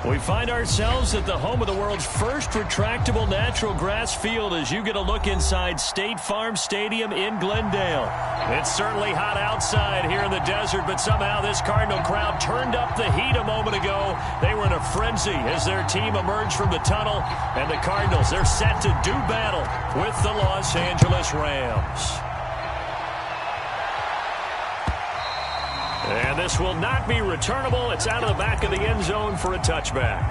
We find ourselves at the home of the world's first retractable natural grass field as you get a look inside State Farm Stadium in Glendale. It's certainly hot outside here in the desert, but somehow this Cardinal crowd turned up the heat a moment ago. They were in a frenzy as their team emerged from the tunnel, and the Cardinals, they're set to do battle with the Los Angeles Rams. And this will not be returnable. It's out of the back of the end zone for a touchback.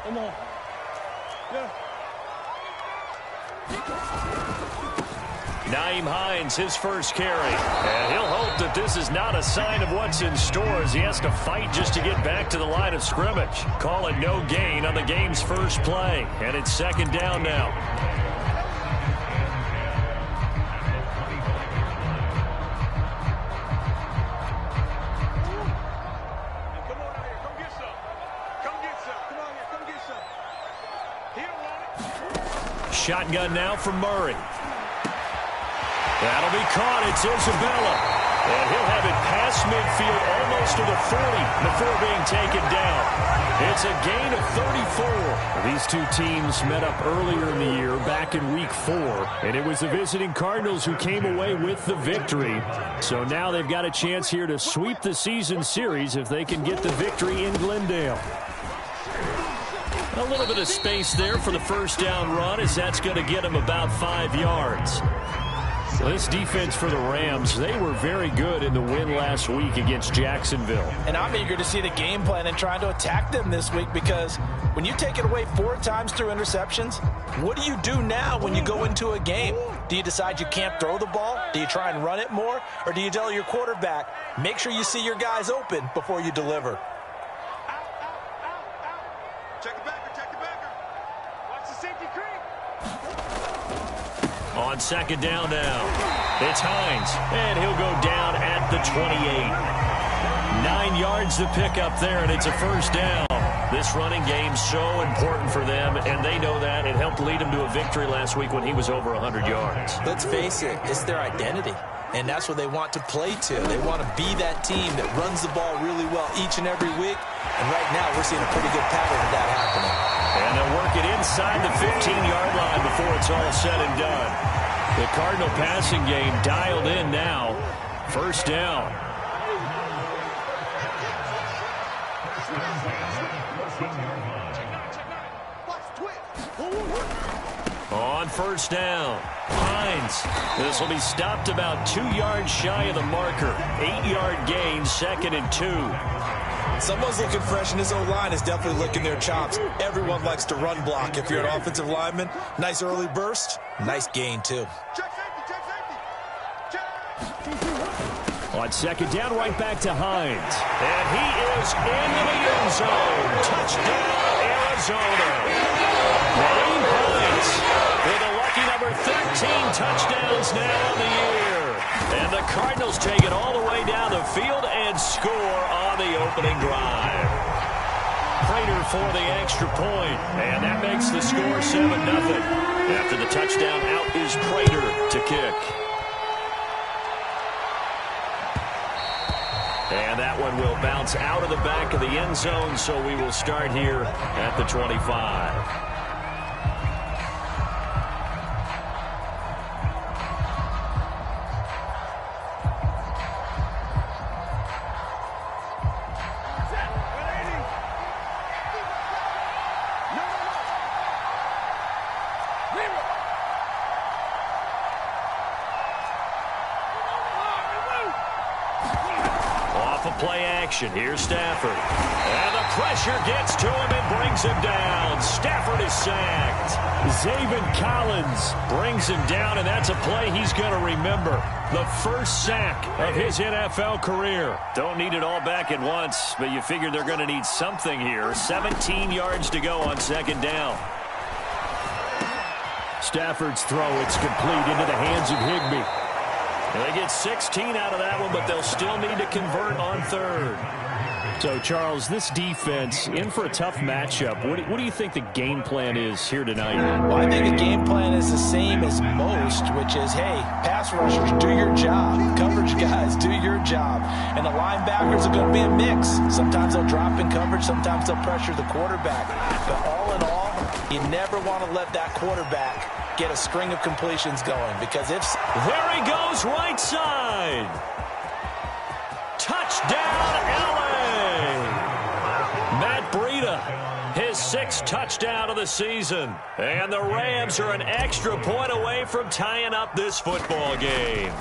Come on. Yeah. Nyheim Hines, his first carry. And he'll hope that this is not a sign of what's in store as he has to fight just to get back to the line of scrimmage. Call it no gain on the game's first play. And it's second down now. Come on out here. Come get some. Come get some. Come on here. Come get some. He don't want it. Shotgun now from Murray. That'll be caught. It's Isabella. And he'll have it past midfield almost to the 40 before being taken down. It's a gain of 34. These two teams met up earlier in the year, back in Week 4. And it was the visiting Cardinals who came away with the victory. So now they've got a chance here to sweep the season series if they can get the victory in Glendale. A little bit of space there for the first down run as that's going to get him about 5 yards. This defense for the Rams, they were very good in the win last week against Jacksonville. And I'm eager to see the game plan and trying to attack them this week because when you take it away 4 times through interceptions, what do you do now when you go into a game? Do you decide you can't throw the ball? Do you try and run it more? Or do you tell your quarterback, make sure you see your guys open before you deliver? Check the backer. Check the backer. Watch the safety creep. On second down now, it's Hines, and he'll go down at the 28. 9 yards to pick up there, and it's a first down. This running game's so important for them, and they know that. It helped lead them to a victory last week when he was over 100 yards. Let's face it, it's their identity, and that's what they want to play to. They want to be that team that runs the ball really well each and every week, and right now we're seeing a pretty good pattern of that happening. And they'll work it inside the 15-yard line before it's all said and done. The Cardinal passing game dialed in now. First down. On first down, Hines. This will be stopped about 2 yards shy of the marker. 8-yard gain, 2nd and 2. Someone's looking fresh, and his O-line is definitely licking their chops. Everyone likes to run block. If you're an offensive lineman, nice early burst, nice gain, too. Check safety. Check safety. Check. On second down, right back to Hines. And he is into the end zone. Touchdown, Arizona. Nyheim Hines with a lucky number 13 touchdowns now on the year. And the Cardinals take it all the way down the field and score on the opening drive. Prater for the extra point, and that makes the score 7-0. After the touchdown, out is Prater to kick. And that one will bounce out of the back of the end zone, so we will start here at the 25. Play action. Here's Stafford. And the pressure gets to him and brings him down. Stafford is sacked. Zaven Collins brings him down, and that's a play he's going to remember. The first sack of his NFL career. Don't need it all back at once, but you figure they're going to need something here. 17 yards to go on second down. Stafford's throw, it's complete into the hands of Higbee. And they get 16 out of that one, but they'll still need to convert on third. So, Charles, this defense, in for a tough matchup. What do you think the game plan is here tonight? Well, I think the game plan is the same as most, which is, hey, pass rushers, do your job. Coverage guys, do your job. And the linebackers are going to be a mix. Sometimes they'll drop in coverage. Sometimes they'll pressure the quarterback. But all in all, you never want to let that quarterback get a string of completions going. Because if... There he goes, right side. Touchdown, LA. Matt Breida, his 6th touchdown of the season. And the Rams are an extra point away from tying up this football game.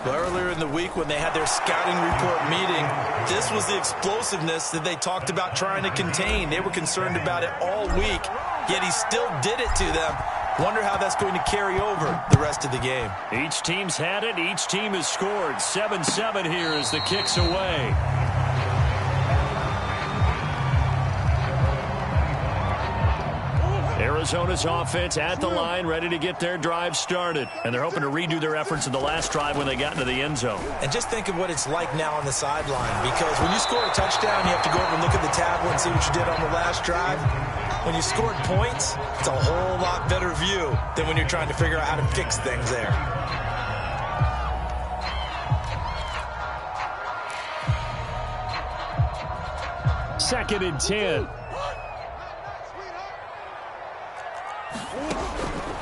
Well, earlier in the week when they had their scouting report meeting, this was the explosiveness that they talked about trying to contain. They were concerned about it all week, yet he still did it to them. Wonder how that's going to carry over the rest of the game. Each team's had it. Each team has scored. 7-7 here as the kick's away. Arizona's offense at the line, ready to get their drive started. And they're hoping to redo their efforts in the last drive when they got into the end zone. And just think of what it's like now on the sideline, because when you score a touchdown, you have to go over and look at the tablet and see what you did on the last drive. When you scored points, it's a whole lot better view than when you're trying to figure out how to fix things there. Second and 10.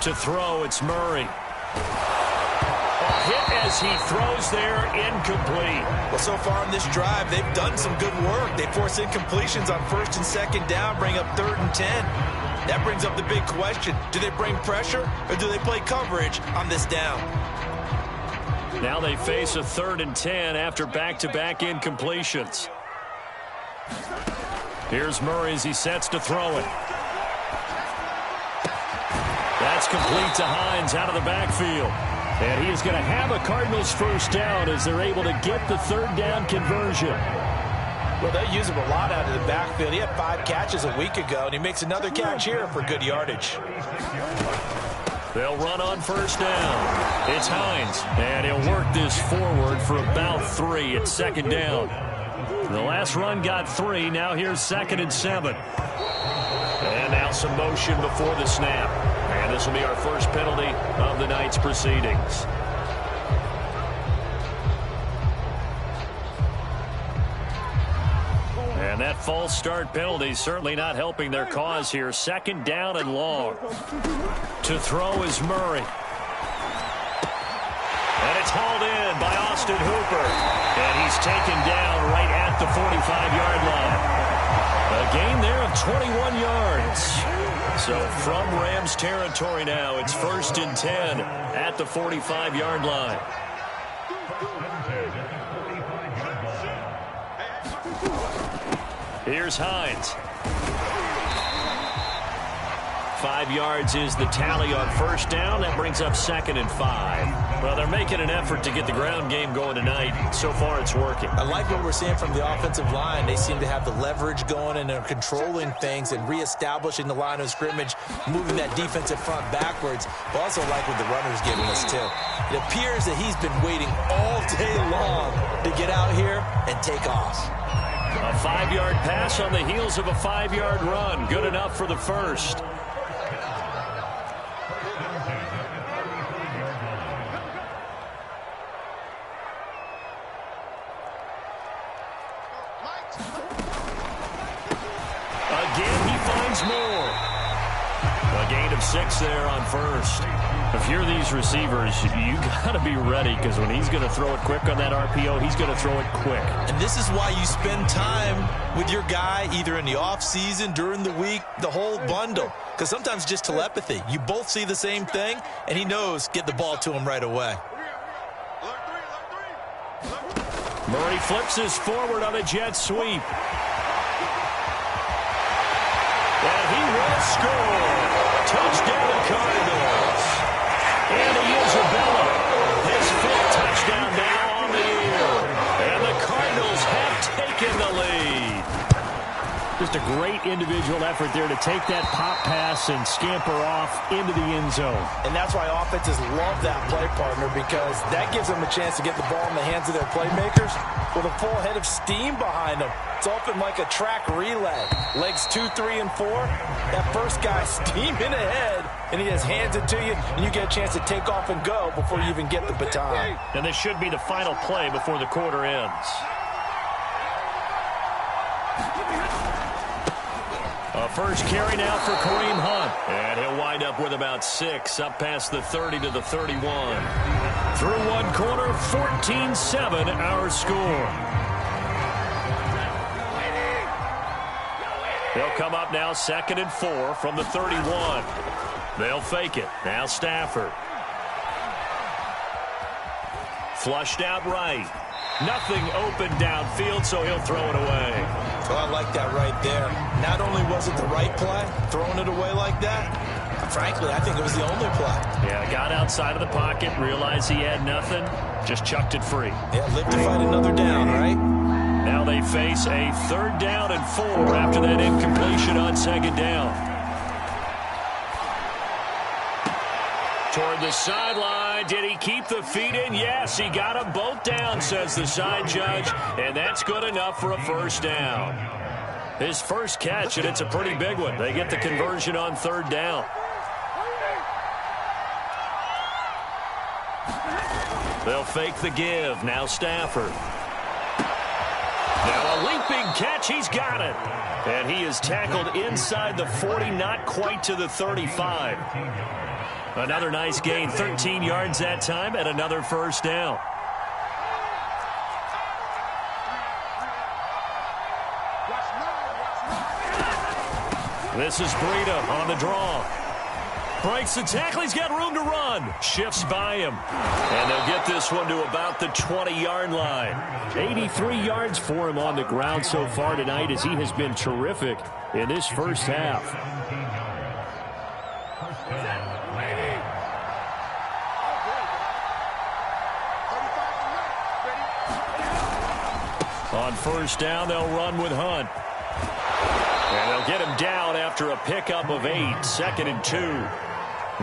To throw, it's Murray. A hit as he throws there, incomplete. Well, so far on this drive, they've done some good work. They force incompletions on 1st and 2nd down, bring up 3rd and 10. That brings up the big question. Do they bring pressure or do they play coverage on this down? Now they face a 3rd and 10 after back-to-back incompletions. Here's Murray as he sets to throw it. That's complete to Hines out of the backfield. And he is going to have a Cardinals 1st down as they're able to get the 3rd down conversion. Well, they use him a lot out of the backfield. He had 5 catches a week ago, and he makes another catch here for good yardage. They'll run on 1st down. It's Hines, and he'll work this forward for about 3 at 2nd down. The last run got 3. Now here's 2nd and 7. And now some motion before the snap. And this will be our first penalty of the night's proceedings. And that false start penalty certainly not helping their cause here. 2nd down and long. To throw is Murray. And it's hauled in by Austin Hooper. And he's taken down right at the 45-yard line. A gain there of 21 yards. So from Rams territory now, it's 1st and 10 at the 45-yard line. Here's Hines. 5 yards is the tally on 1st down. That brings up 2nd and 5. Well, they're making an effort to get the ground game going tonight. So far, it's working. I like what we're seeing from the offensive line. They seem to have the leverage going, and they're controlling things and reestablishing the line of scrimmage, moving that defensive front backwards. But also like what the runner's giving us, too. It appears that he's been waiting all day long to get out here and take off. A 5-yard pass on the heels of a 5-yard run. Good enough for the first. Again, he finds more. A gain of 6 there on 1st. If you're these receivers, you got to be ready, because when he's going to throw it quick on that RPO, he's going to throw it quick. And this is why you spend time with your guy either in the offseason, during the week, the whole bundle. Because sometimes just telepathy. You both see the same thing, and he knows get the ball to him right away. Murray flips his forward on a jet sweep. And he will score. Touchdown, Cardinals. Andy Isabella, his 5th touchdown now on the year. And the Cardinals have taken the lead. The Just a great individual effort there to take that pop pass and scamper off into the end zone. And that's why offenses love that play, partner, because that gives them a chance to get the ball in the hands of their playmakers with a full head of steam behind them. It's often like a track relay. Legs 2, 3, and 4. That first guy steaming ahead, and he just hands it to you, and you get a chance to take off and go before you even get the baton. And this should be the final play before the quarter ends. A first carry now for Kareem Hunt. And he'll wind up with about 6, up past the 30 to the 31. Through one quarter, 14-7 our score. They'll come up now 2nd and 4 from the 31. They'll fake it. Now Stafford. Flushed out right. Nothing open downfield, so he'll throw it away. Well, I like that right there. Not only was it the right play, throwing it away like that, frankly, I think it was the only play. Yeah, got outside of the pocket, realized he had nothing, just chucked it free. Yeah, live to fight another down, right? Now they face a 3rd down and 4 after that incompletion on 2nd down. Toward the sideline. Did he keep the feet in? Yes, he got them both down, says the side judge, and that's good enough for a 1st down. His first catch, and it's a pretty big one. They get the conversion on 3rd down. They'll fake the give. Now Stafford. Now a leaping catch. He's got it. And he is tackled inside the 40, not quite to the 35. Another nice gain, 13 yards that time, and another 1st down. This is Breida on the draw. Breaks the tackle. He's got room to run. Shifts by him. And they'll get this one to about the 20-yard line. 83 yards for him on the ground so far tonight as he has been terrific in this first half. On 1st down, they'll run with Hunt. And they'll get him down after a pickup of 8, 2nd and 2.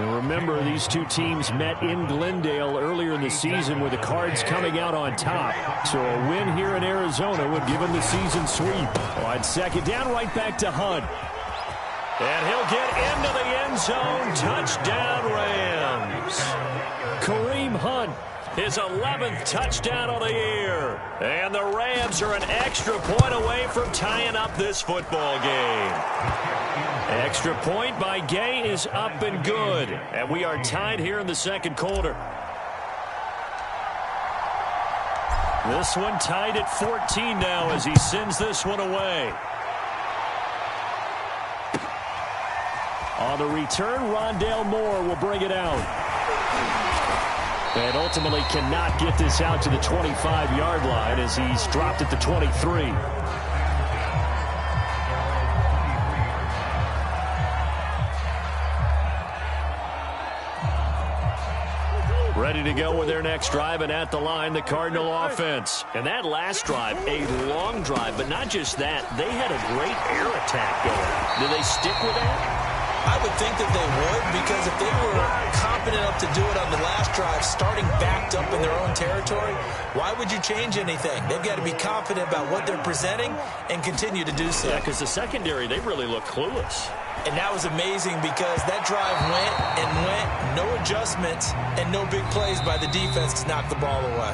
And remember, these two teams met in Glendale earlier in the season with the Cards coming out on top. So a win here in Arizona would give them the season sweep. On 2nd down, right back to Hunt. And he'll get into the end zone. Touchdown, Rams. Kareem Hunt. His 11th touchdown of the year. And the Rams are an extra point away from tying up this football game. Extra point by Gay is up and good. And we are tied here in the 2nd quarter. This one tied at 14 now as he sends this one away. On the return, Rondale Moore will bring it out. And ultimately cannot get this out to the 25-yard line as he's dropped at the 23. Ready to go with their next drive, and at the line, the Cardinal offense. And that last drive, a long drive, but not just that. They had a great air attack going. Do they stick with that? I would think that they would, because if they were confident enough to do it on the last drive, starting backed up in their own territory, why would you change anything? They've got to be confident about what they're presenting and continue to do so. Yeah, because the secondary, they really look clueless. And that was amazing because that drive went and went, no adjustments, and no big plays by the defense to knock the ball away.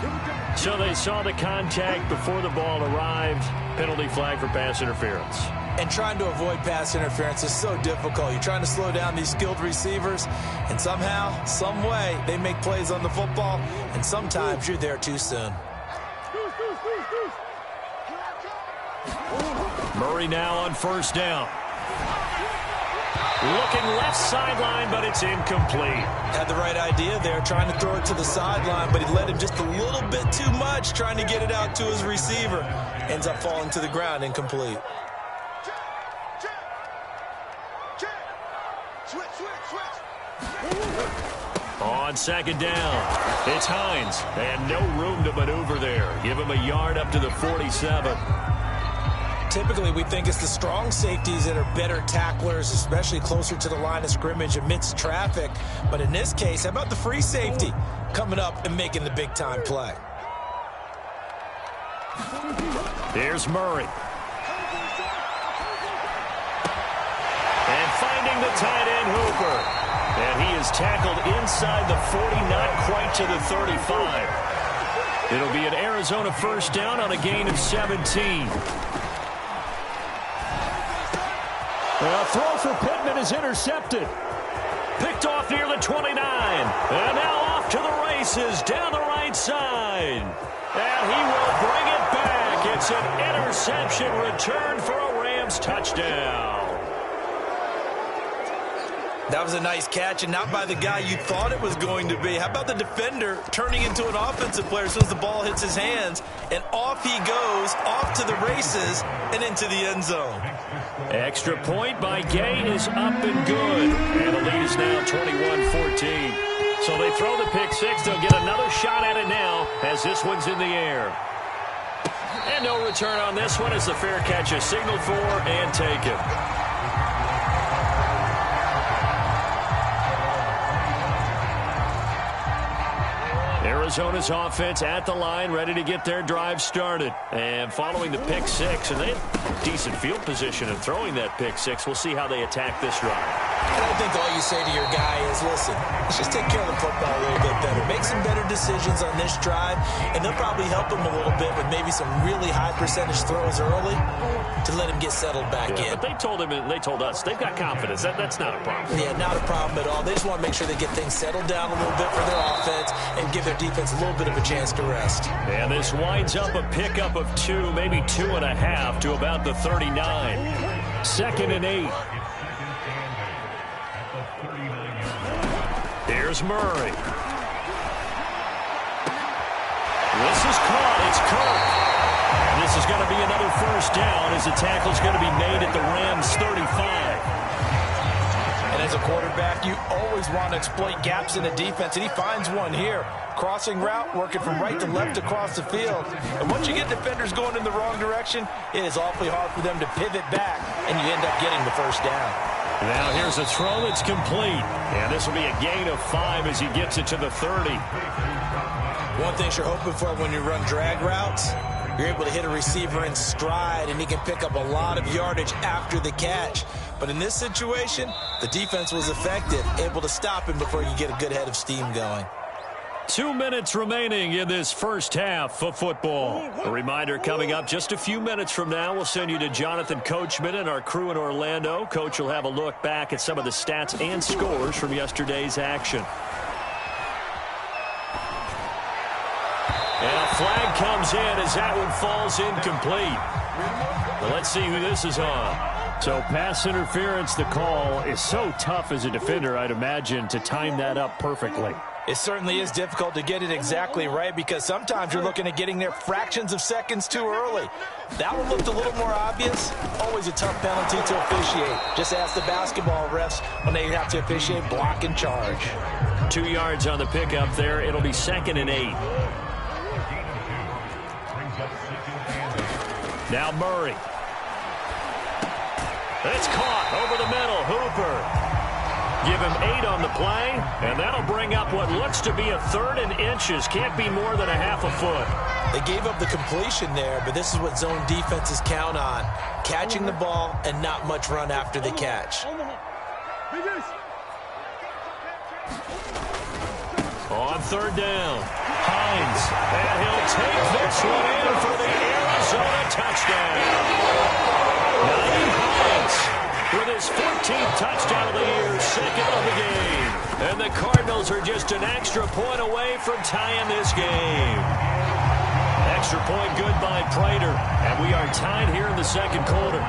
So they saw the contact before the ball arrived. Penalty flag for pass interference. And trying to avoid pass interference is so difficult. You're trying to slow down these skilled receivers, and somehow, some way, they make plays on the football, and sometimes you're there too soon. Murray now on 1st down. Looking left sideline, but it's incomplete. Had the right idea there, trying to throw it to the sideline, but he led him just a little bit too much, trying to get it out to his receiver. Ends up falling to the ground, incomplete. On 2nd down, it's Hines, and no room to maneuver there. Give him a yard up to the 47. Typically, we think it's the strong safeties that are better tacklers, especially closer to the line of scrimmage amidst traffic. But in this case, how about the free safety coming up and making the big-time play? Here's Murray. And finding the tight end, Hooper. And he is tackled inside the 40, not quite to the 35. It'll be an Arizona first down on a gain of 17. A throw for Pittman is intercepted. Picked off near the 29. And now off to the races down the right side. And he will bring it back. It's an interception return for a Rams touchdown. That was a nice catch, and not by the guy you thought it was going to be. How about the defender turning into an offensive player as soon as the ball hits his hands, and off he goes, off to the races, and into the end zone. Extra point by Gay is up and good. And the lead is now 21-14. So they throw the pick six. They'll get another shot at it now as this one's in the air. And no return on this one as the fair catch is signaled for and taken. Arizona's offense at the line, ready to get their drive started. And following the pick six, and they have decent field position in throwing that pick six. We'll see how they attack this drive. I don't think all you say to your guy is, listen, let's just take care of the football a little bit better. Make some better decisions on this drive, and they'll probably help him a little bit with maybe some really high percentage throws early to let him get settled back in. But they told him and they told us they've got confidence. That's not a problem. Yeah, not a problem at all. They just want to make sure they get things settled down a little bit for their offense and give their defense a little bit of a chance to rest. And this winds up a pickup of 2, maybe 2.5 to about the 39. 2nd and 8. Here's Murray. This is caught. It's Kirk. And this is going to be another first down as the tackle's going to be made at the Rams 35. And as a quarterback, you always want to exploit gaps in the defense, and he finds one here. Crossing route, working from right to left across the field. And once you get defenders going in the wrong direction, it is awfully hard for them to pivot back, and you end up getting the first down. Now here's a throw that's complete. And this will be a gain of 5 as he gets it to the 30. One thing you're hoping for when you run drag routes, you're able to hit a receiver in stride, and he can pick up a lot of yardage after the catch. But in this situation, the defense was effective, able to stop him before you get a good head of steam going. 2 minutes remaining in this first half of football. A reminder coming up just a few minutes from now. We'll send you to Jonathan Coachman and our crew in Orlando. Coach will have a look back at some of the stats and scores from yesterday's action. And a flag comes in as that one falls incomplete. Well, let's see who this is on. So pass interference, the call is so tough as a defender, I'd imagine, to time that up perfectly. It certainly is difficult to get it exactly right because sometimes you're looking at getting there fractions of seconds too early. That one looked a little more obvious. Always a tough penalty to officiate. Just ask the basketball refs when they have to officiate block and charge. 2 yards on the pickup there. It'll be 2nd and 8. Now Murray. It's caught over the middle. Hooper. Give him 8 on the play, and that'll bring up what looks to be a 3rd and inches. Can't be more than a half a foot. They gave up the completion there, but this is what zone defenses count on. Catching the ball and not much run after the catch. On 3rd down, Hines, and he'll take this one in for the Arizona touchdown. 9 Hines with his 14th touchdown of the year, 2nd of the game. And the Cardinals are just an extra point away from tying this game. Extra point good by Prater, and we are tied here in the 2nd quarter.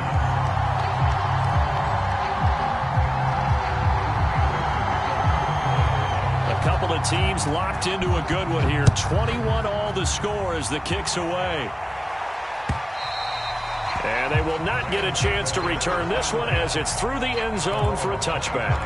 A couple of teams locked into a good one here. 21 all the score as the kick's away. And they will not get a chance to return this one as it's through the end zone for a touchback.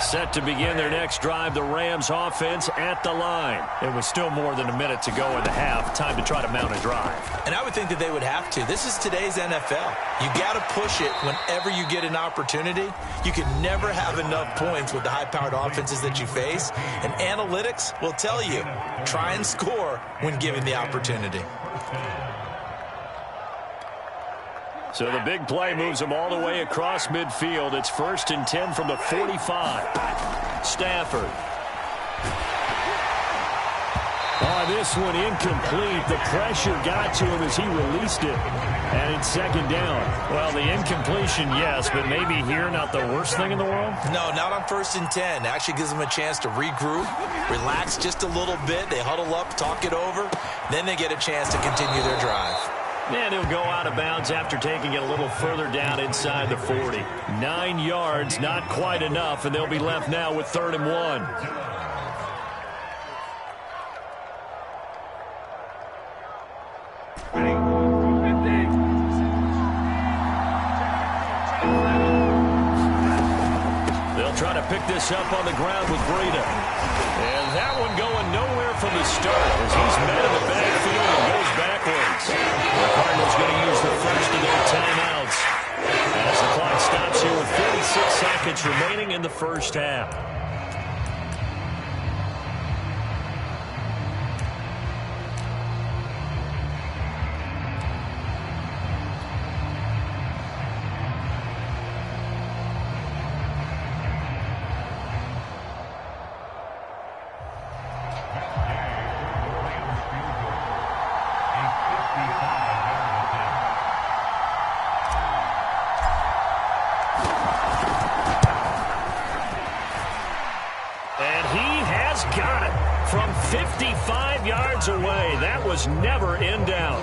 Set to begin their next drive, the Rams offense at the line. It was still more than a minute to go in the half. Time to try to mount a drive. And I would think that they would have to. This is today's NFL. You got to push it whenever you get an opportunity. You can never have enough points with the high-powered offenses that you face. And analytics will tell you, try and score when given the opportunity. So the big play moves them all the way across midfield. It's 1st and 10 from the 45. Stafford. Oh, this one incomplete. The pressure got to him as he released it. And it's 2nd down. Well, the incompletion, yes, but maybe here not the worst thing in the world? No, not on 1st and 10. It actually gives them a chance to regroup, relax just a little bit. They huddle up, talk it over. Then they get a chance to continue their drive. And he'll go out of bounds after taking it a little further down inside the 40. 9 yards, not quite enough, and they'll be left now with 3rd and 1. They'll try to pick this up on the ground with Breida. And that one going nowhere from the start as he's met in the backfield and goes backwards. The Cardinals going to use the first of their timeouts as the clock stops here with 46 seconds remaining in the first half. Got it from 55 yards away. That was never in doubt.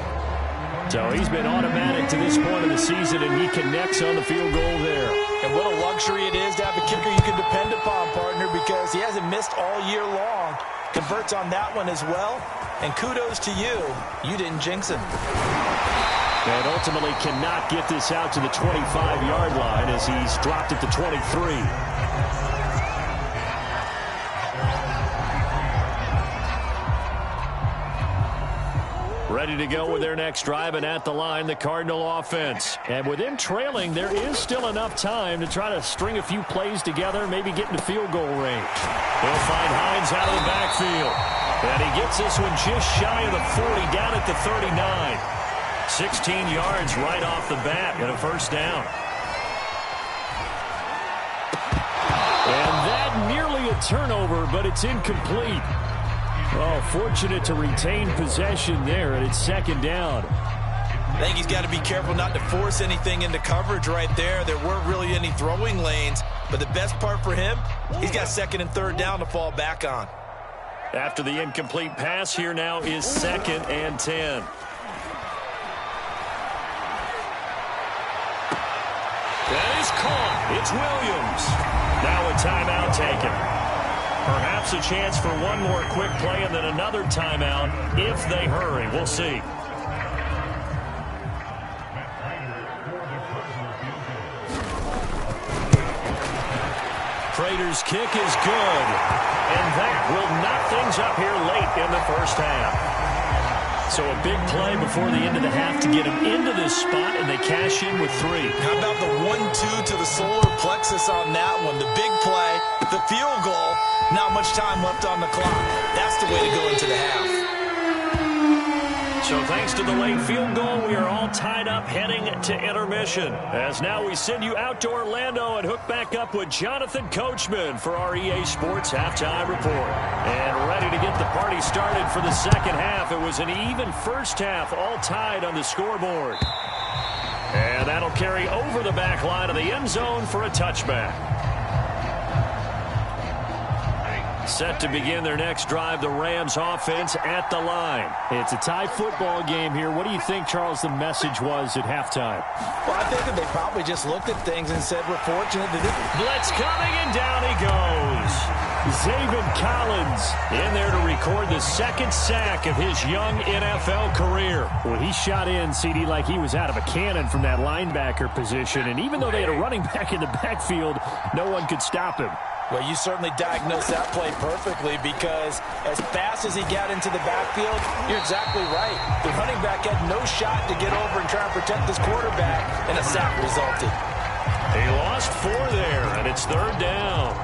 So he's been automatic to this point of the season, and he connects on the field goal there. And what a luxury it is to have a kicker you can depend upon, partner, because he hasn't missed all year long. Converts on that one as well. And kudos to you. You didn't jinx him. And ultimately cannot get this out to the 25-yard line as he's dropped it to 23. Ready to go with their next drive, and at the line, the Cardinal offense. And with them trailing, there is still enough time to try to string a few plays together, maybe get into field goal range. They'll find Hines out of the backfield. And he gets this one just shy of the 40, down at the 39. 16 yards right off the bat and a first down. And that nearly a turnover, but it's incomplete. Oh, fortunate to retain possession there, and it's 2nd down. I think he's got to be careful not to force anything into coverage right there. There weren't really any throwing lanes, but the best part for him, he's got 2nd and 3rd down to fall back on. After the incomplete pass, here now is 2nd and 10. That is caught. It's Williams. Now a timeout taken. Perhaps a chance for one more quick play and then another timeout if they hurry. We'll see. Prater's kick is good. And that will knock things up here late in the first half. So a big play before the end of the half to get him into this spot, and they cash in with 3. How about the 1-2 to the solar plexus on that one? The big play, the field goal, not much time left on the clock. That's the way to go into the half. So thanks to the late field goal, we are all tied up heading to intermission. As now we send you out to Orlando and hook back up with Jonathan Coachman for our EA Sports Halftime Report. And ready to get the party started for the second half. It was an even first half, all tied on the scoreboard. And that'll carry over the back line of the end zone for a touchback. Set to begin their next drive, the Rams offense at the line. It's a tie football game here. What do you think, Charles, the message was at halftime? Well, I think that they probably just looked at things and said, we're fortunate to do it. Blitz coming, and down he goes. Zaven Collins in there to record the second sack of his young NFL career. Well, he shot in, CD, like he was out of a cannon from that linebacker position. And even though they had a running back in the backfield, no one could stop him. Well, you certainly diagnosed that play perfectly because as fast as he got into the backfield, you're exactly right. The running back had no shot to get over and try and protect his quarterback, and a sack resulted. He lost 4 there, and it's 3rd down.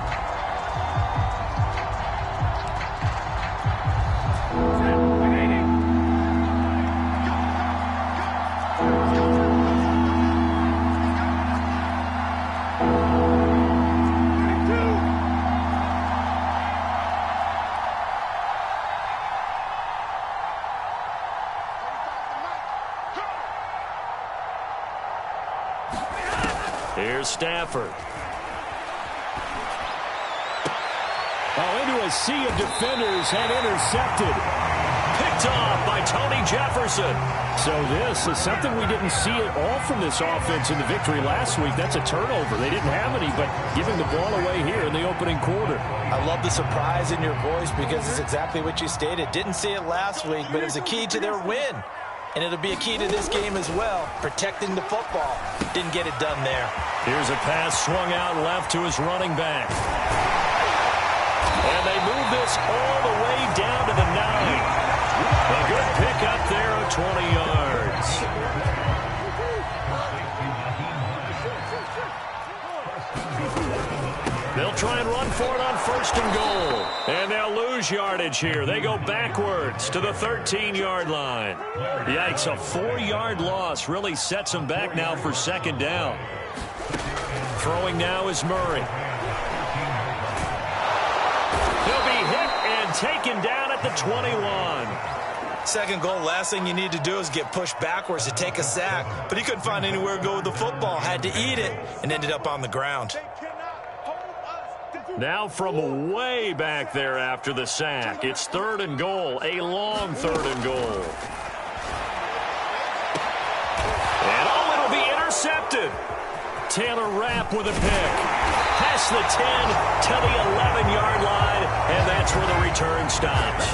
Here's Stafford. Into a sea of defenders and intercepted. Picked off by Tony Jefferson. So this is something we didn't see at all from this offense in the victory last week. That's a turnover. They didn't have any, but giving the ball away here in the opening quarter. I love the surprise in your voice because it's exactly what you stated. Didn't see it last week, but it was a key to their win. And it'll be a key to this game as well, protecting the football. Didn't get it done there. Here's a pass swung out left to his running back. And they move this all the way down to the 9. A good pickup there of 20 yards. They'll try and run for it on 1st and goal. And they'll lose yardage here. They go backwards to the 13-yard line. Yikes, a 4-yard loss really sets them back now for 2nd down. Throwing now is Murray. He'll be hit and taken down at the 21. 2nd goal, last thing you need to do is get pushed backwards to take a sack. But he couldn't find anywhere to go with the football. Had to eat it and ended up on the ground. Now from way back there after the sack, it's 3rd and goal, a long 3rd and goal. And it'll be intercepted. Taylor Rapp with a pick. Past the 10 to the 11-yard line, and that's where the return stops.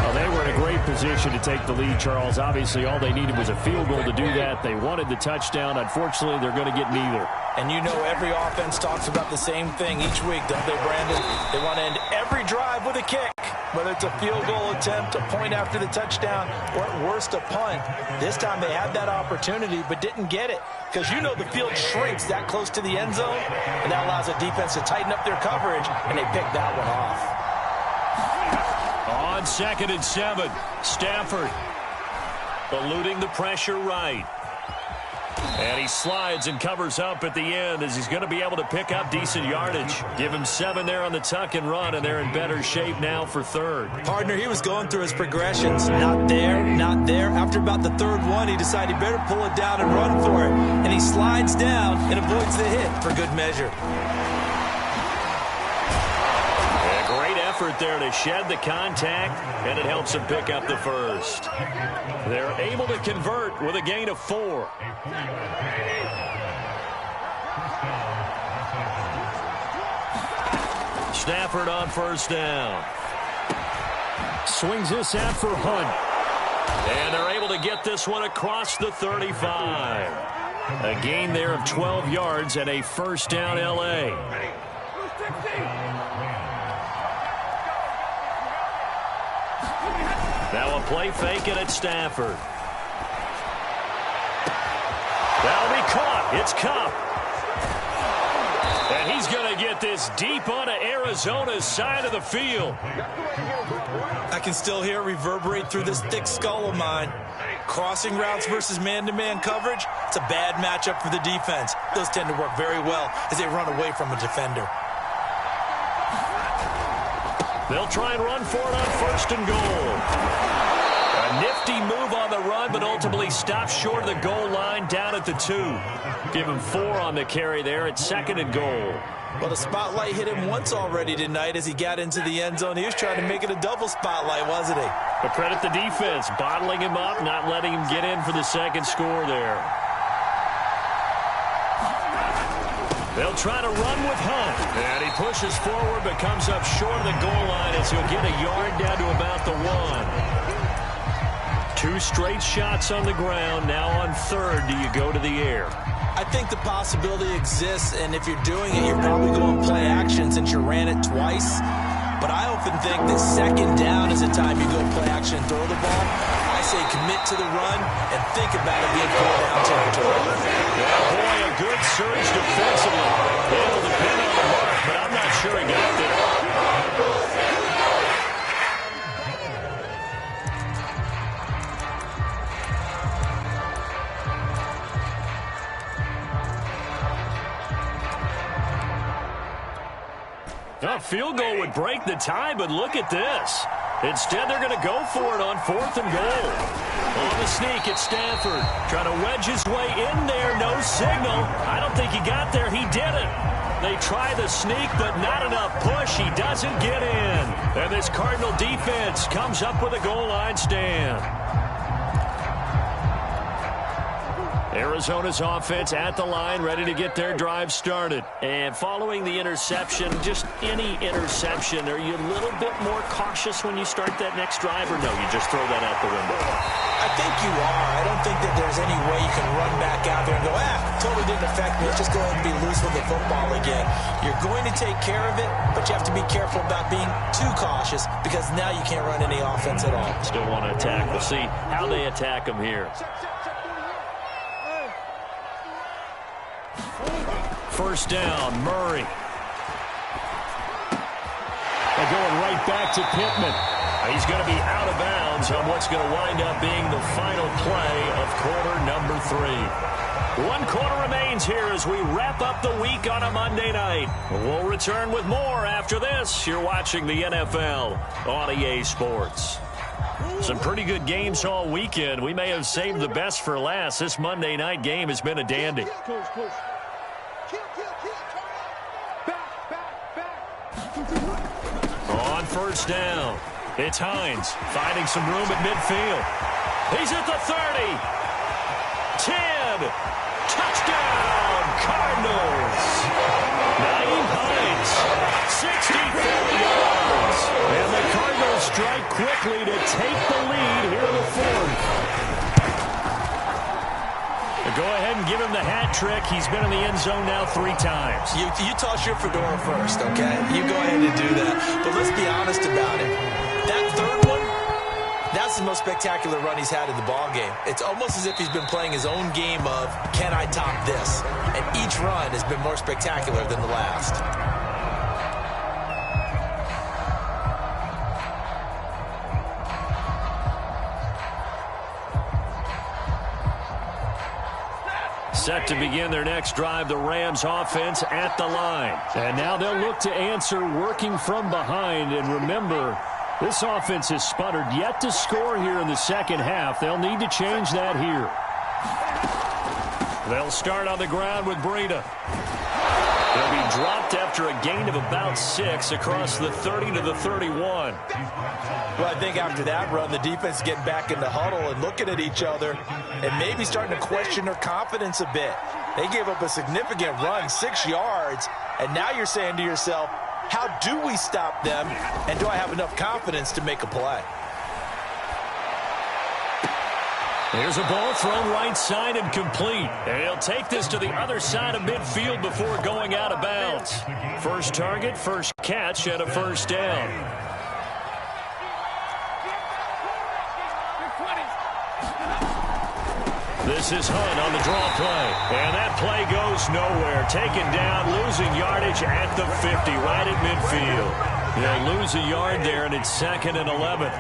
Well, they were in a great position to take the lead, Charles. Obviously, all they needed was a field goal to do that. They wanted the touchdown. Unfortunately, they're going to get neither. And you know every offense talks about the same thing each week, don't they, Brandon? They want to end every drive with a kick, whether it's a field goal attempt, a point after the touchdown, or at worst a punt. This time they had that opportunity but didn't get it because you know the field shrinks that close to the end zone, and that allows the defense to tighten up their coverage, and they picked that one off. On 2nd and 7, Stafford eluding the pressure right. And he slides and covers up at the end as he's going to be able to pick up decent yardage. Give him 7 there on the tuck and run, and they're in better shape now for 3rd. Partner, he was going through his progressions. Not there, not there. After about the 3rd one, he decided he better pull it down and run for it. And he slides down and avoids the hit for good measure. Effort there to shed the contact, and it helps them pick up the 1st. They're able to convert with a gain of 4. Stafford on 1st down. Swings this out for Hunt. And they're able to get this one across the 35. A gain there of 12 yards and a 1st down L.A. Now a play fake it at Stafford. That'll be caught. It's Cup. And he's going to get this deep onto Arizona's side of the field. I can still hear it reverberate through this thick skull of mine. Crossing routes versus man-to-man coverage, it's a bad matchup for the defense. Those tend to work very well as they run away from a defender. They'll try and run for it on 1st and goal. A nifty move on the run, but ultimately stops short of the goal line down at the 2. Give him 4 on the carry there at 2nd and goal. Well, the spotlight hit him once already tonight as he got into the end zone. He was trying to make it a double spotlight, wasn't he? But credit the defense, bottling him up, not letting him get in for the 2nd score there. They'll try to run with Hunt. And he pushes forward but comes up short of the goal line as he'll get a yard down to about the 1. 2 straight shots on the ground. Now on 3rd, do you go to the air? I think the possibility exists, and if you're doing it, you're probably going play action since you ran it twice. But I often think that second down is the time you go play action and throw the ball. I say commit to the run and think about it being four-down territory. Yeah, boy, a good surge defensively. It'll depend on the mark, but I'm not sure he got there. A field goal would break the tie, but look at this. Instead, they're going to go for it on 4th and goal. On the sneak at Stanford. Trying to wedge his way in there. No signal. I don't think he got there. He didn't. They try the sneak, but not enough push. He doesn't get in. And this Cardinal defense comes up with a goal line stand. Arizona's offense at the line, ready to get their drive started. And following the interception, just any interception, are you a little bit more cautious when you start that next drive, or no, you just throw that out the window? I think you are. I don't think that there's any way you can run back out there and go, totally didn't affect me. Let's just go ahead and be loose with the football again. You're going to take care of it, but you have to be careful about being too cautious because now you can't run any offense at all. Still want to attack. We'll see how they attack them here. First down, Murray. They're going right back to Pittman. He's going to be out of bounds on what's going to wind up being the final play of quarter number 3. 1 quarter remains here as we wrap up the week on a Monday night. We'll return with more after this. You're watching the NFL on EA Sports. Some pretty good games all weekend. We may have saved the best for last. This Monday night game has been a dandy. On first down, it's Hines finding some room at midfield. He's at the 30. 10. Touchdown, Cardinals. Naeem Hines, 64 yards. And the Cardinals strike quickly to take the lead here in the 4th. Go ahead and give him the hat trick. He's been in the end zone now 3 times. You toss your fedora first, okay? You go ahead and do that. But let's be honest about it. That third one, that's the most spectacular run he's had in the ballgame. It's almost as if he's been playing his own game of, can I top this? And each run has been more spectacular than the last. Set to begin their next drive, the Rams offense at the line. And now they'll look to answer working from behind. And remember, this offense has sputtered yet to score here in the second half. They'll need to change that here. They'll start on the ground with Breida. They'll be dropped after a gain of about 6 across the 30 to the 31. Well, I think after that run, the defense is getting back in the huddle and looking at each other and maybe starting to question their confidence a bit. They gave up a significant run, 6 yards, and now you're saying to yourself, how do we stop them, and do I have enough confidence to make a play? Here's a ball thrown right side and complete. And he'll take this to the other side of midfield before going out of bounds. First target, first catch, and a first down. This is Hunt on the draw play. And that play goes nowhere. Taken down, losing yardage at the 50, right at midfield. They'll lose a yard there, and it's 2nd and 11.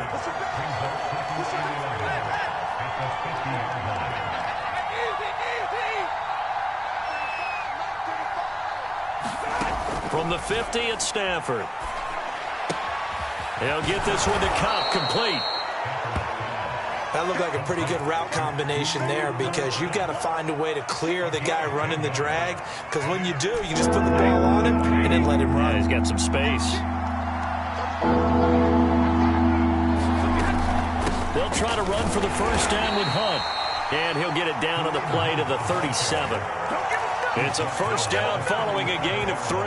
From the 50 at Stanford. They'll get this one to Cobb, complete. That looked like a pretty good route combination there because you've got to find a way to clear the guy running the drag, because when you do, you just put the ball on him and then let him run. He's got some space. They'll try to run for the first down with Hunt. And he'll get it down on the play to the 37. It's a first down following a gain of 3.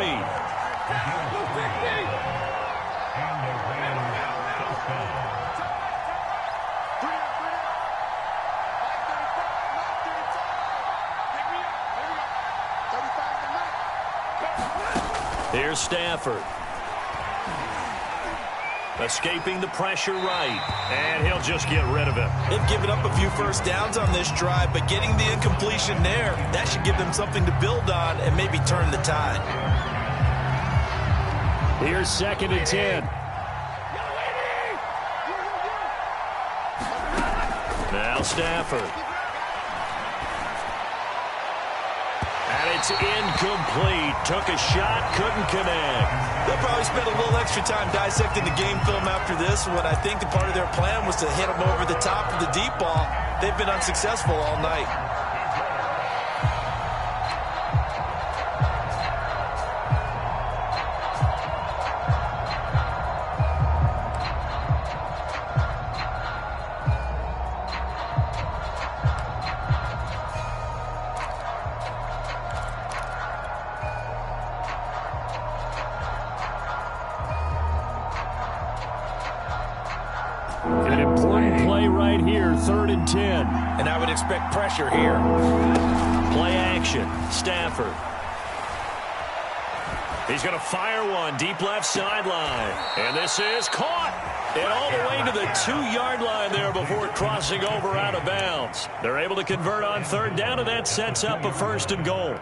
Here's Stafford. Escaping the pressure right. And he'll just get rid of it. They've given up a few first downs on this drive, but getting the incompletion there, that should give them something to build on and maybe turn the tide. Here's 2nd and 10. Now Stafford. And it's incomplete. Took a shot, couldn't connect. They'll probably spend a little extra time dissecting the game film after this one. I think the part of their plan was to hit them over the top of the deep ball. They've been unsuccessful all night. An important play right here, 3rd and 10. And I would expect pressure here. Play action, Stafford. He's going to fire one deep left sideline. And this is caught. And all the way to the 2-yard line there before crossing over out of bounds. They're able to convert on 3rd down, and that sets up a 1st and goal.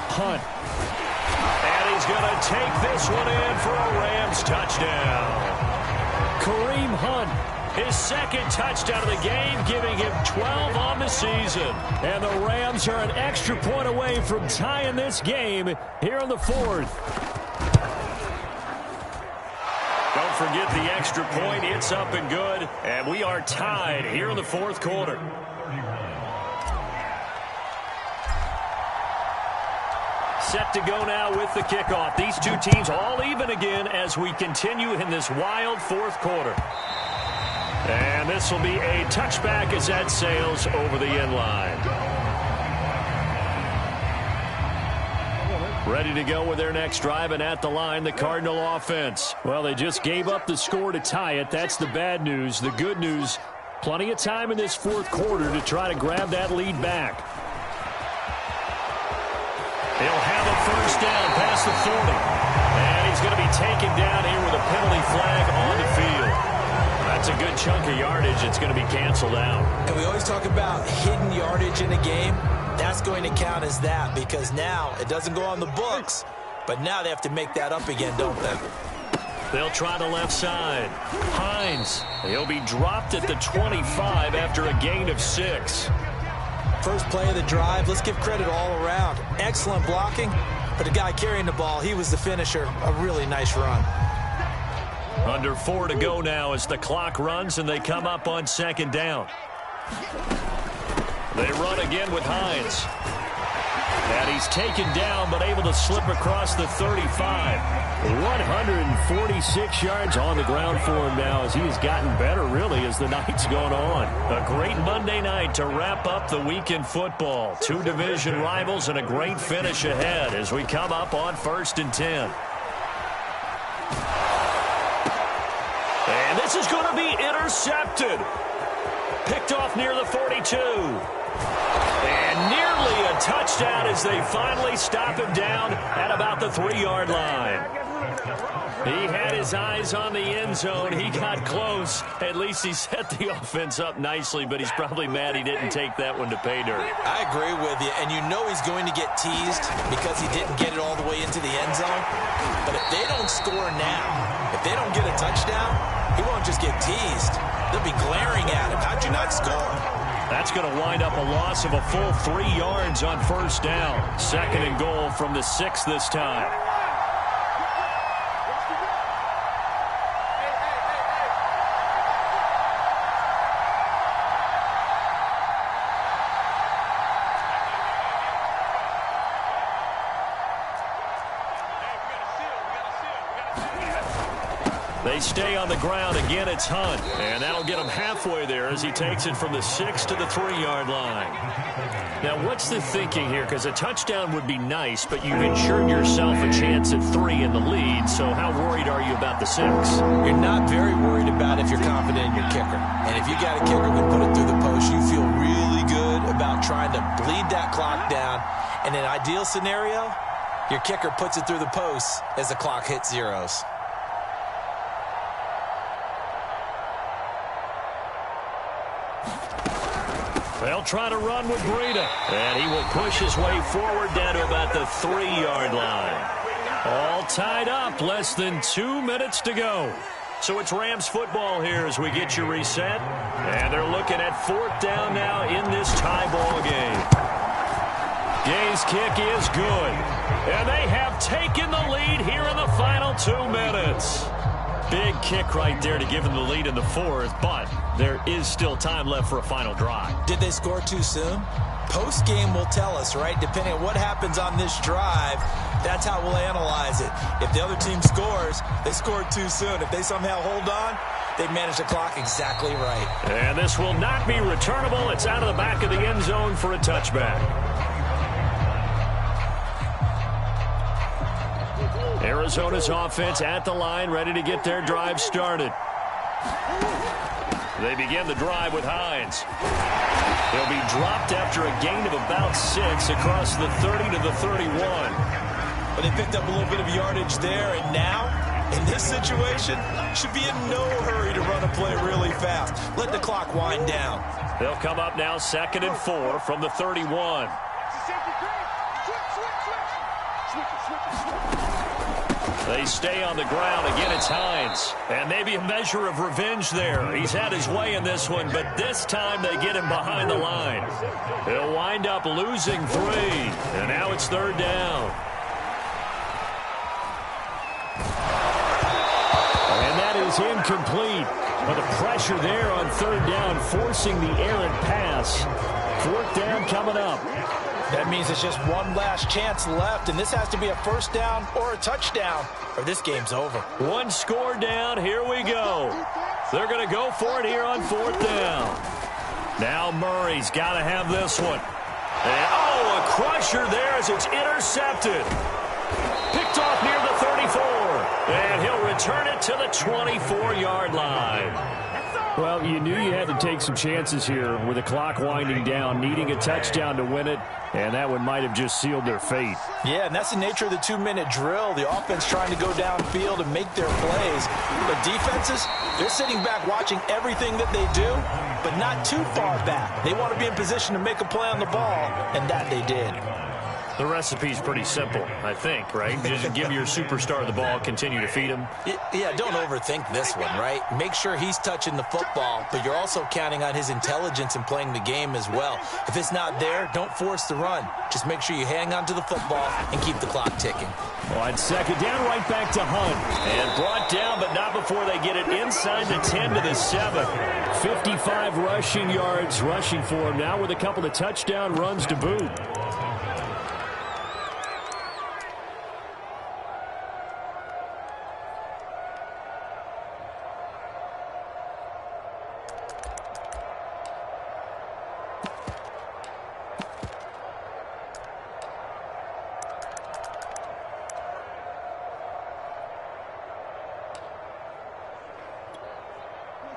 Hunt. He's going to take this one in for a Rams touchdown. Kareem Hunt, his 2nd touchdown of the game, giving him 12 on the season. And the Rams are an extra point away from tying this game here in the 4th. Don't forget the extra point. It's up and good. And we are tied here in the 4th quarter. Set to go now with the kickoff. These two teams all even again as we continue in this wild 4th quarter. And this will be a touchback as that sails over the end line. Ready to go with their next drive, and at the line, the Cardinal offense. Well, they just gave up the score to tie it. That's the bad news. The good news, plenty of time in this 4th quarter to try to grab that lead back. He'll have a 1st down past the 40. And he's going to be taken down here with a penalty flag on the field. That's a good chunk of yardage. It's going to be canceled out. And we always talk about hidden yardage in a game. That's going to count as that because now it doesn't go on the books. But now they have to make that up again, don't they? They'll try the left side. Hines. He'll be dropped at the 25 after a gain of 6. First play of the drive, let's give credit all around. Excellent blocking, but the guy carrying the ball, he was the finisher. A really nice run. Under 4 to go now as the clock runs and they come up on 2nd down. They run again with Hines. And he's taken down but able to slip across the 35. 146 yards on the ground for him now as he has gotten better really as the night's gone on. A great Monday night to wrap up the week in football. 2 division rivals and a great finish ahead as we come up on 1st and 10. And this is going to be intercepted. Picked off near the 42. And nearly a touchdown as they finally stop him down at about the 3-yard line. He had his eyes on the end zone. He got close. At least he set the offense up nicely, but he's probably mad he didn't take that one to pay dirt. I agree with you, and you know he's going to get teased because he didn't get it all the way into the end zone. But if they don't score now, if they don't get a touchdown, he won't just get teased. They'll be glaring at him. How'd you not score? That's going to wind up a loss of a full 3 yards on 1st down. 2nd and goal from the 6 this time. They stay on the ground. Again, it's Hunt. And that'll get him halfway there as he takes it from the 6 to the 3-yard line. Now, what's the thinking here? Because a touchdown would be nice, but you've insured yourself a chance at 3 in the lead. So how worried are you about the 6? You're not very worried about if you're confident in your kicker. And if you got a kicker who can put it through the post, you feel really about trying to bleed that clock down. In an ideal scenario, your kicker puts it through the posts as the clock hits zeros. They'll try to run with Breida. And he will push his way forward down to about the 3-yard line. All tied up, less than 2 minutes to go. So it's Rams football here as we get you reset. And they're looking at 4th down now in this tie ball game. Gay's kick is good. And they have taken the lead here in the final 2 minutes. Big kick right there to give them the lead in the 4th, but there is still time left for a final drive. Did they score too soon? Post-game will tell us, right? Depending on what happens on this drive, that's how we'll analyze it. If the other team scores, they scored too soon. If they somehow hold on, they manage the clock exactly right. And this will not be returnable. It's out of the back of the end zone for a touchback. Arizona's offense at the line, ready to get their drive started. They begin the drive with Hines. He'll be dropped after a gain of about 6 across the 30 to the 31. But they picked up a little bit of yardage there, and now, in this situation, should be in no hurry to run a play really fast. Let the clock wind down. They'll come up now 2nd and 4 from the 31. They stay on the ground. Again, it's Hines. And maybe a measure of revenge there. He's had his way in this one, but this time they get him behind the line. He'll wind up losing 3. And now it's 3rd down. And that is incomplete. But the pressure there on 3rd down, forcing the errant pass. 4th down coming up. That means it's just one last chance left, and this has to be a 1st down or a touchdown, or this game's over. One score down. Here we go. They're going to go for it here on 4th down. Now Murray's got to have this one. And, a crusher there as it's intercepted. Picked off near the 34. And he'll return it to the 24-yard line. Well, you knew you had to take some chances here with the clock winding down, needing a touchdown to win it, and that one might have just sealed their fate. Yeah, and that's the nature of the 2-minute drill. The offense trying to go downfield and make their plays. But defenses, they're sitting back watching everything that they do, but not too far back. They want to be in position to make a play on the ball, and that they did. The recipe's pretty simple, I think, right? Just give your superstar the ball, continue to feed him. Yeah, don't overthink this one, right? Make sure he's touching the football, but you're also counting on his intelligence in playing the game as well. If it's not there, don't force the run. Just make sure you hang on to the football and keep the clock ticking. On 2nd down, right back to Hunt. And brought down, but not before they get it inside the 10 to the 7. 55 rushing yards rushing for him now with a couple of touchdown runs to boot.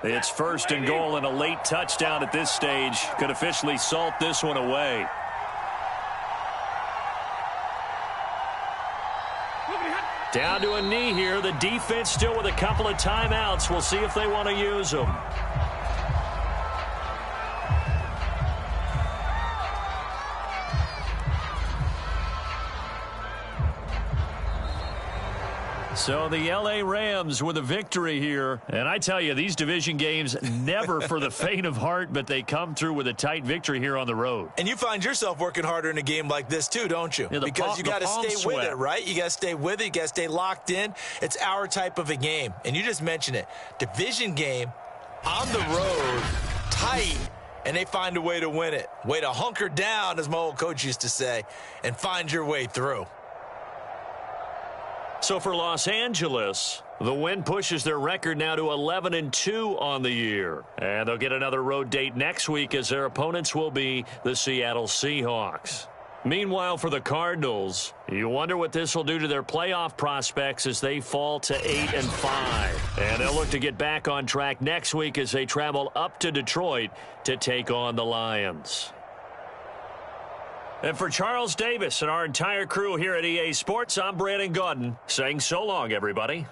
It's 1st and goal, and a late touchdown at this stage could officially salt this one away. Down to a knee here. The defense still with a couple of timeouts. We'll see if they want to use them. So the L.A. Rams with a victory here. And I tell you, these division games never for the faint of heart, but they come through with a tight victory here on the road. And you find yourself working harder in a game like this too, don't you? Yeah, because you got to stay with it, right? You got to stay with it. You got to stay locked in. It's our type of a game. And you just mentioned it. Division game, on the road, tight, and they find a way to win it. Way to hunker down, as my old coach used to say, and find your way through. So for Los Angeles, the win pushes their record now to 11-2 on the year. And they'll get another road date next week as their opponents will be the Seattle Seahawks. Meanwhile, for the Cardinals, you wonder what this will do to their playoff prospects as they fall to 8-5. And they'll look to get back on track next week as they travel up to Detroit to take on the Lions. And for Charles Davis and our entire crew here at EA Sports, I'm Brandon Gaudin saying so long, everybody.